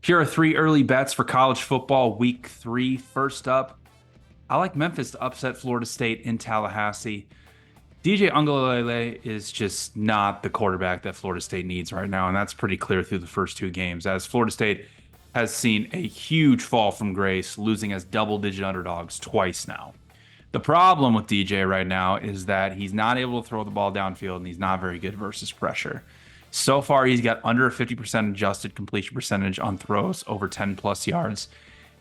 Here are three early bets for college football week 3. First up, I like Memphis to upset Florida State in Tallahassee. DJ Ungalele is just not the quarterback that Florida State needs right now, and that's pretty clear through the first two games, as Florida State has seen a huge fall from grace, losing as double-digit underdogs twice now. The problem with DJ right now is that he's not able to throw the ball downfield, and he's not very good versus pressure. So far, he's got under a 50% adjusted completion percentage on throws over 10 plus yards.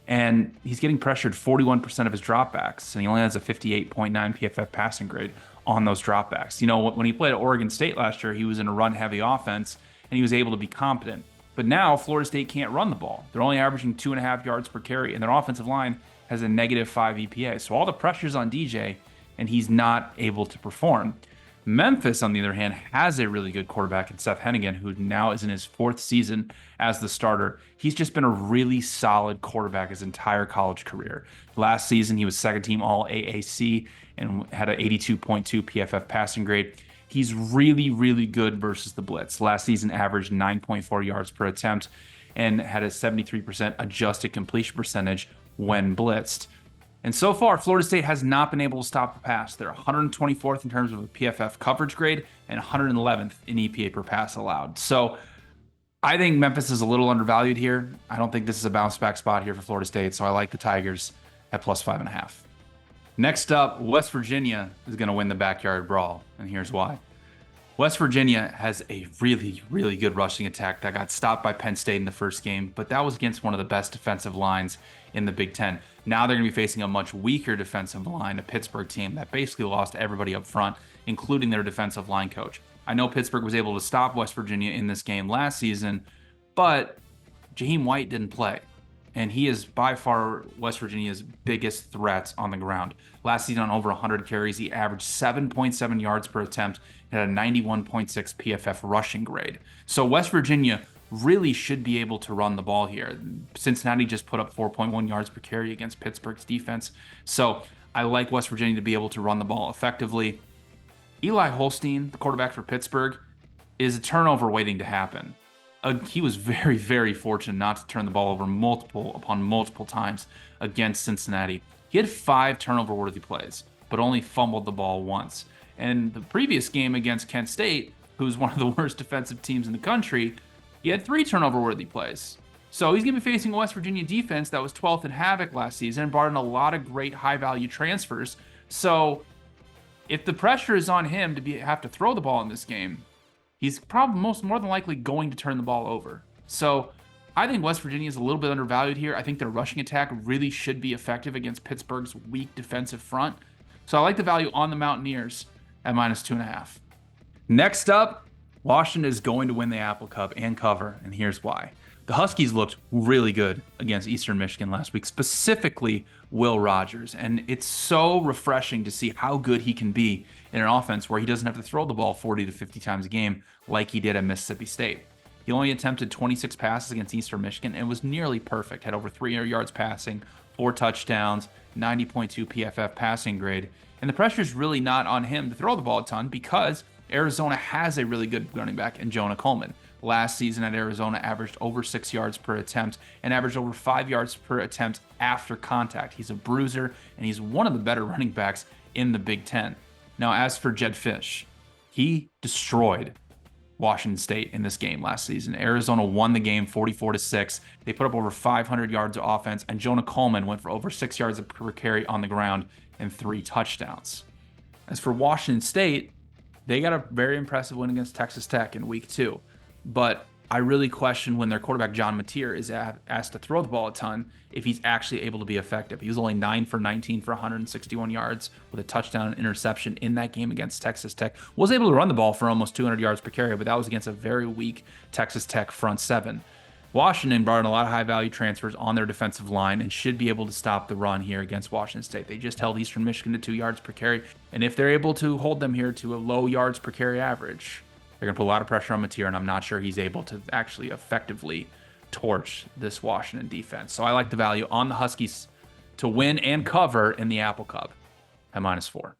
And he's getting pressured 41% of his dropbacks, and he only has a 58.9 PFF passing grade on those dropbacks. You know, when he played at Oregon State last year, he was in a run-heavy offense, and he was able to be competent. But now, Florida State can't run the ball. They're only averaging 2.5 yards per carry, and their offensive line has a -5 EPA. So all the pressure's on DJ, and he's not able to perform. Memphis, on the other hand, has a really good quarterback in Seth Hennigan, who now is in his 4th season as the starter. He's just been a really solid quarterback his entire college career. Last season, he was second team All AAC and had an 82.2 PFF passing grade. He's really, really good versus the blitz. Last season, averaged 9.4 yards per attempt and had a 73% adjusted completion percentage when blitzed. And so far, Florida State has not been able to stop the pass. They're 124th in terms of a PFF coverage grade and 111th in EPA per pass allowed. So I think Memphis is a little undervalued here. I don't think this is a bounce back spot here for Florida State, so I like the Tigers at +5.5. Next up, West Virginia is going to win the backyard brawl, and here's why. West Virginia has a really, really good rushing attack that got stopped by Penn State in the first game, but that was against one of the best defensive lines in the Big Ten. Now they're going to be facing a much weaker defensive line, a Pittsburgh team that basically lost everybody up front, including their defensive line coach. I know Pittsburgh was able to stop West Virginia in this game last season, but Jaheim White didn't play. And he is by far West Virginia's biggest threat on the ground. Last season on over 100 carries, he averaged 7.7 yards per attempt and had a 91.6 PFF rushing grade. So West Virginia really should be able to run the ball here. Cincinnati just put up 4.1 yards per carry against Pittsburgh's defense. So I like West Virginia to be able to run the ball effectively. Eli Holstein, the quarterback for Pittsburgh, is a turnover waiting to happen. He was very, very fortunate not to turn the ball over multiple times against Cincinnati. He had 5 turnover-worthy plays, but only fumbled the ball once. And the previous game against Kent State, who's one of the worst defensive teams in the country, he had 3 turnover-worthy plays. So he's going to be facing a West Virginia defense that was 12th in havoc last season and brought in a lot of great high-value transfers. So if the pressure is on him to have to throw the ball in this game, he's probably more than likely going to turn the ball over. So I think West Virginia is a little bit undervalued here. I think their rushing attack really should be effective against Pittsburgh's weak defensive front. So I like the value on the Mountaineers at -2.5. Next up, Washington is going to win the Apple Cup and cover, and here's why. The Huskies looked really good against Eastern Michigan last week, specifically Will Rogers. And it's so refreshing to see how good he can be in an offense where he doesn't have to throw the ball 40 to 50 times a game like he did at Mississippi State. He only attempted 26 passes against Eastern Michigan and was nearly perfect. Had over 300 yards passing, 4 touchdowns, 90.2 PFF passing grade. And the pressure is really not on him to throw the ball a ton because Arizona has a really good running back in Jonah Coleman. Last season at Arizona averaged over 6 yards per attempt and averaged over 5 yards per attempt after contact. He's a bruiser, and he's one of the better running backs in the Big Ten. Now, as for Jedd Fisch, he destroyed Washington State in this game last season. Arizona won the game 44-6. They put up over 500 yards of offense, and Jonah Coleman went for over 6 yards per carry on the ground and 3 touchdowns. As for Washington State, they got a very impressive win against Texas Tech in week 2. But I really question when their quarterback, John Mateer, is asked to throw the ball a ton, if he's actually able to be effective. He was only 9 for 19 for 161 yards with a touchdown and interception in that game against Texas Tech. Was able to run the ball for almost 200 yards per carry, but that was against a very weak Texas Tech front 7. Washington brought in a lot of high-value transfers on their defensive line and should be able to stop the run here against Washington State. They just held Eastern Michigan to 2 yards per carry, and if they're able to hold them here to a low yards per carry average, they're going to put a lot of pressure on Mateer, and I'm not sure he's able to actually effectively torch this Washington defense. So I like the value on the Huskies to win and cover in the Apple Cup at -4.